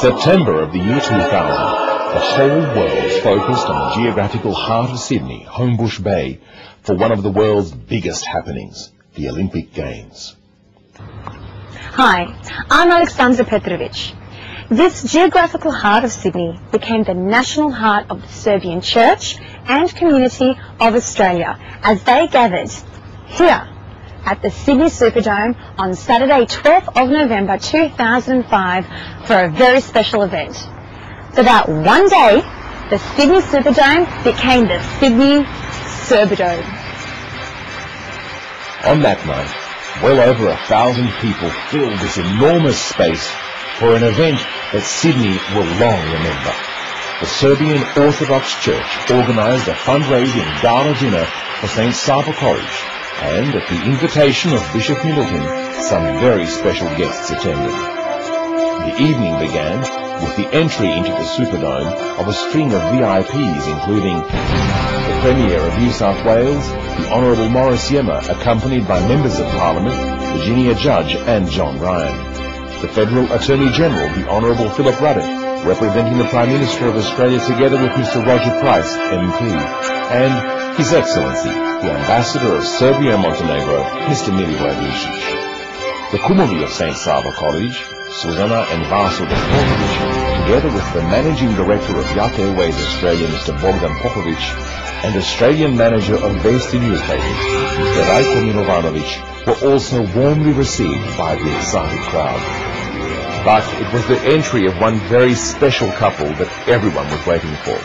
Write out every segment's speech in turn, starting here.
September of the year 2000, the whole world focused on the geographical heart of Sydney, Homebush Bay, for one of the world's biggest happenings, the Olympic Games. Hi, I'm Aleksandra Petrovic. This geographical heart of Sydney became the national heart of the Serbian Church and community of Australia as they gathered here at the Sydney Superdome on Saturday 12th of November 2005 for a very special event. For that one day, the Sydney Superdome became the Sydney Serbidome. On that night, well over 1,000 people filled this enormous space for an event that Sydney will long remember. The Serbian Orthodox Church organised a fundraising gala dinner for St. Sava College, and at the invitation of Bishop Middleton, some very special guests attended. The evening began with the entry into the Superdome of a string of VIPs, including the Premier of New South Wales, the Honourable Maurice Yema, accompanied by Members of Parliament, Virginia Judge and John Ryan. The Federal Attorney General, the Honourable Philip Ruddock, representing the Prime Minister of Australia together with Mr. Roger Price, MP, and His Excellency, the Ambassador of Serbia and Montenegro, Mr. Milivoj Iličić. The Kumovi of St. Sava College, Suzana and Vaso Gospodovic, together with the Managing Director of Yacht Airways Australia, Mr. Bogdan Popovic, and Australian Manager of Vesti newspapers, Mr. Rajko Milovanovic, were also warmly received by the excited crowd. But it was the entry of one very special couple that everyone was waiting for.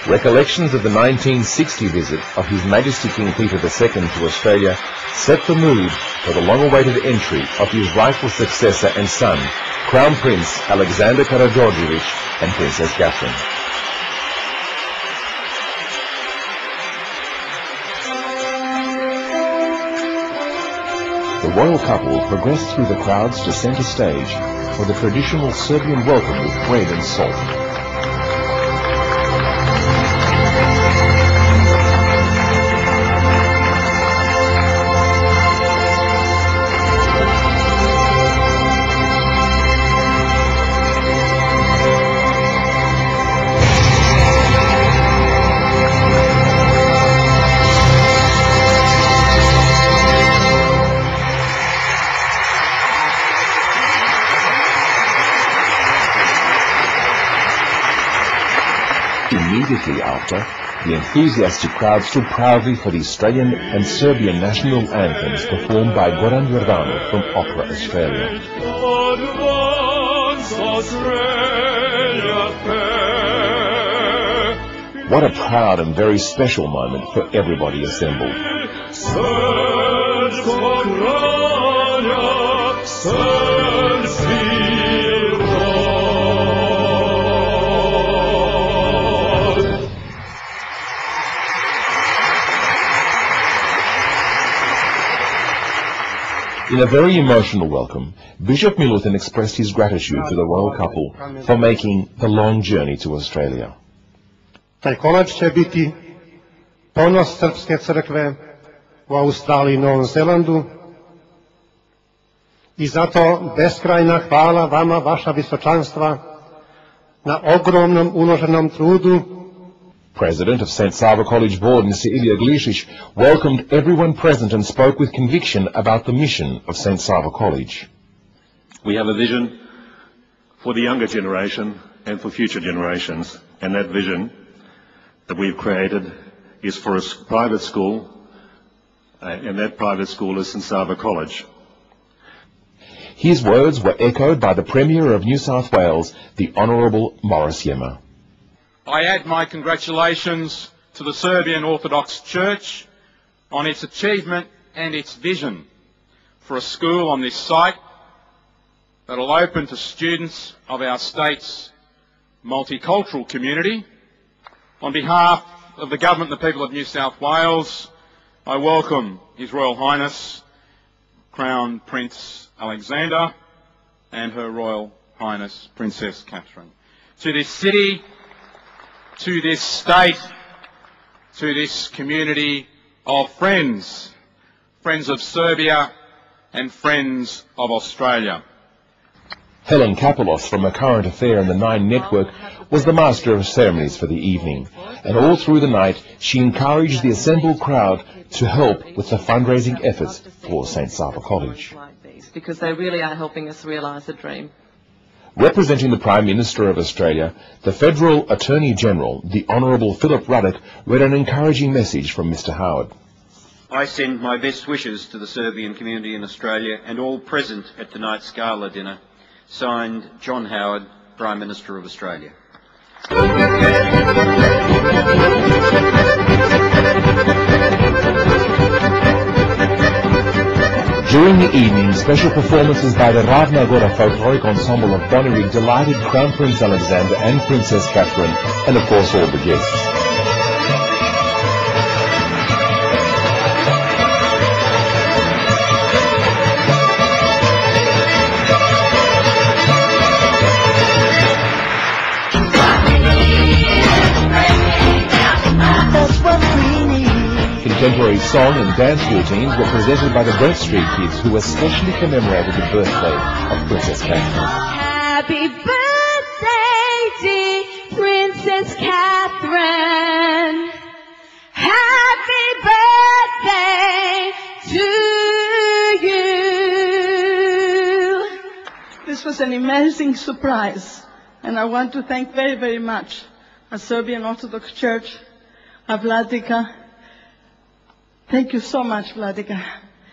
Recollections of the 1960 visit of His Majesty King Peter II to Australia set the mood for the long-awaited entry of his rightful successor and son, Crown Prince Alexander Karađorđević and Princess Catherine. The royal couple progressed through the crowds to centre stage for the traditional Serbian welcome with bread and salt. Immediately after, the enthusiastic crowd stood proudly for the Australian and Serbian national anthems performed by Goran Jordanov from Opera Australia. What a proud and very special moment for everybody assembled. In a very emotional welcome, Bishop Milutin expressed his gratitude to the royal couple for making the long journey to Australia. Taj kolač će biti ponos Srpske crkve u Australiji i Novom Zelandu i zato beskrajna hvala vama, vaša visočanstva, na ogromnom uloženom trudu. President of St. Sava College Board, Mr. Ilija Glišić, welcomed everyone present and spoke with conviction about the mission of St. Sava College. We have a vision for the younger generation and for future generations, and that vision that we've created is for a private school, and that private school is St. Sava College. His words were echoed by the Premier of New South Wales, the Honourable Maurice Yema. I add my congratulations to the Serbian Orthodox Church on its achievement and its vision for a school on this site that will open to students of our state's multicultural community. On behalf of the Government and the people of New South Wales, I welcome His Royal Highness Crown Prince Alexander and Her Royal Highness Princess Catherine to this city, to this state, to this community of friends, friends of Serbia and friends of Australia. Helen Kapelos from A Current Affair and the Nine Network was the master of ceremonies for the evening, and all through the night she encouraged the assembled crowd to help with the fundraising efforts for St. Sava College. Because they really are helping us realise a dream. Representing the Prime Minister of Australia, the Federal Attorney General, the Honourable Philip Ruddock, read an encouraging message from Mr. Howard. I send my best wishes to the Serbian community in Australia and all present at tonight's gala dinner. Signed, John Howard, Prime Minister of Australia. During the evening, special performances by the Ravna Gora Folkloric Ensemble of Bonnyrigg delighted Crown Prince Alexander and Princess Catherine, and of course all the guests. Contemporary song and dance routines were presented by the Brent Street Kids, who especially commemorated the birthday of Princess Catherine. Happy birthday, dear Princess Catherine. Happy birthday to you. This was an amazing surprise, and I want to thank very, very much our Serbian Orthodox Church, our Vladika. Thank you so much, Vladika.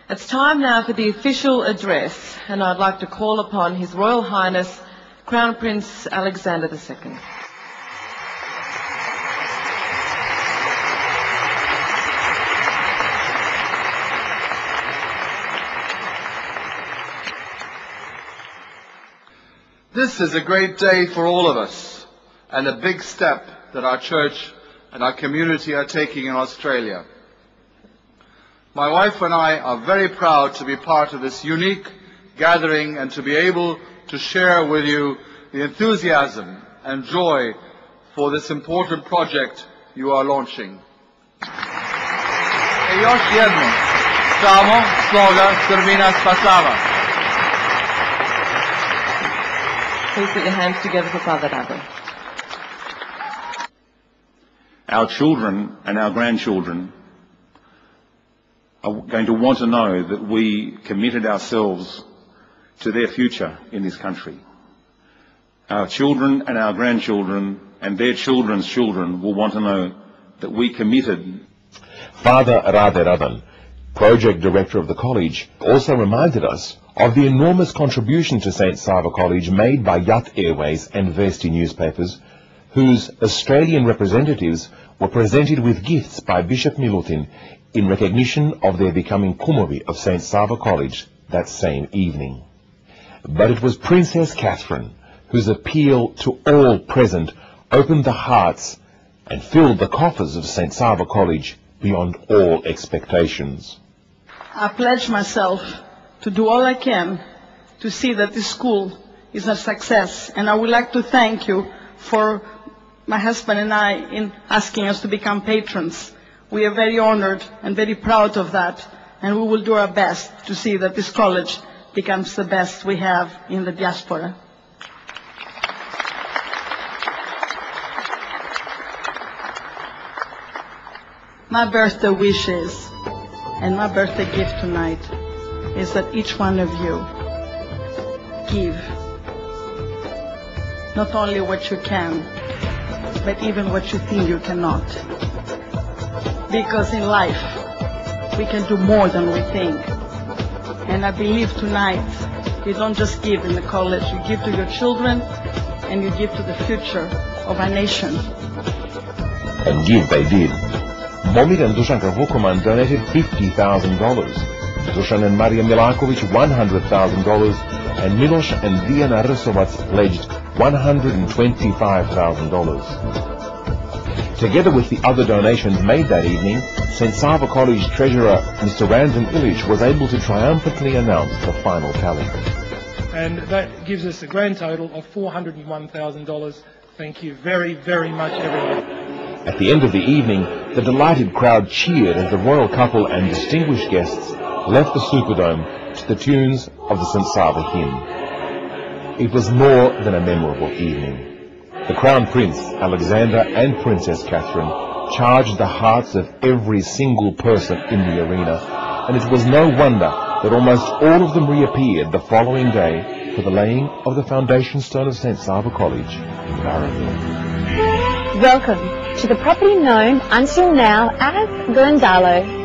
It's time now for the official address, and I'd like to call upon His Royal Highness Crown Prince Alexander II. This is a great day for all of us, and a big step that our church and our community are taking in Australia. My wife and I are very proud to be part of this unique gathering and to be able to share with you the enthusiasm and joy for this important project you are launching. I još jednom, samo sloga Srbina spasava. Please put your hands together for Father Dabo. Our children and our grandchildren are going to want to know that we committed ourselves to their future in this country. Our children and our grandchildren and their children's children will want to know that we committed. Father Rade Radan, project director of the college, also reminded us of the enormous contribution to St. Sava College made by Yat Airways and Vesti newspapers, whose Australian representatives were presented with gifts by Bishop Milutin in recognition of their becoming Kumovi of St. Sava College that same evening. But it was Princess Catherine whose appeal to all present opened the hearts and filled the coffers of St. Sava College beyond all expectations. I pledge myself to do all I can to see that this school is a success, and I would like to thank you for my husband and I in asking us to become patrons. We are very honored and very proud of that, and we will do our best to see that this college becomes the best we have in the diaspora. My birthday wishes and my birthday gift tonight is that each one of you give not only what you can, but even what you think you cannot. Because in life, we can do more than we think. And I believe tonight, you don't just give in the college, you give to your children, and you give to the future of our nation. And give they did. Momir and Dušanka Vukoman donated $50,000. Dušan and Marija Milaković $100,000, and Miloš and Dijana Rsovac pledged $125,000. Together with the other donations made that evening, St. Sava College Treasurer Mr. Randan Illich was able to triumphantly announce the final tally. And that gives us a grand total of $401,000. Thank you very, very much, everyone. At the end of the evening, the delighted crowd cheered as the royal couple and distinguished guests left the Superdome to the tunes of the St. Sava hymn. it was more than a memorable evening. The Crown Prince, Alexander, and Princess Catherine charged the hearts of every single person in the arena, and it was no wonder that almost all of them reappeared the following day for the laying of the foundation stone of St. Sava College in Barraville. Welcome to the property known until now as Glendalo.